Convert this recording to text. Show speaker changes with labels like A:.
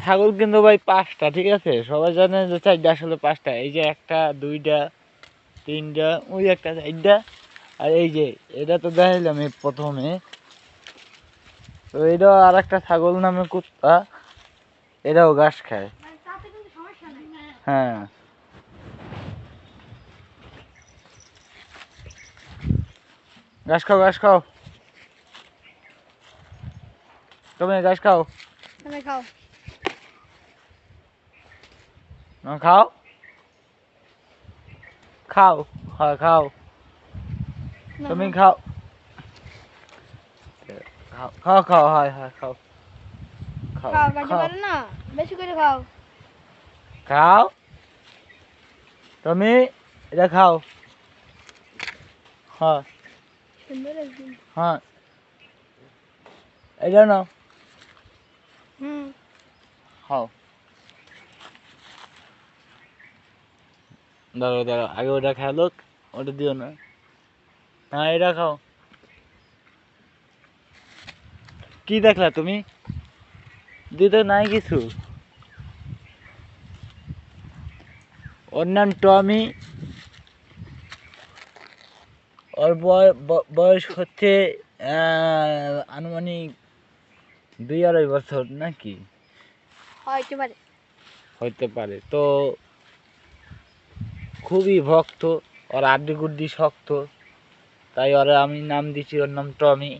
A: ছাগল কিন্তু ভাই 5টা, ঠিক আছে? সবাই জানে যে 4টা, আসলে 5টা। এই যে 1টা 2টা 3টা, ওই একটা 4টা, আর এই যে এটা তো দেখাইলাম এই প্রথমে। তো এটা আর একটা ছাগল নামে কুত্তা, এটাও ঘাস খায়। হ্যাঁ, ঘাস খাও, ঘাস খাও, তুমি ঘাস খাও,
B: তুমি খাও,
A: খাও, খাও, হ্যাঁ খাও, তুমি খাও, খাও, খাও, খাও, হয় হয়, খাও, খাও,
B: খাও, কাটতে
A: খাও,
B: পারো না, বেশি করে খাও।
A: খাও, তুমি এটা খাও, হ্যাঁ
B: সুন্দর একদিন।
A: হ্যাঁ, এটা নাও, খাও। দাঁড়াও দাঁড়াও, আগে ওটা খেলো, ওটা দিও না। হ্যাঁ, এটা খাও। কি দেখলা তুমি? দিতে নাই কিছু। ওর নাম টমি। ওর বয়স হচ্ছে আনুমানিক 2-2.5 বছর নাকি
B: হইতে পারে।
A: হইতে পারে। তো খুবই ভক্ত, ওর আড্ডি গুড্ডি শক্ত, তাই ওরা আমি নাম দিছি, ওর নাম টমি।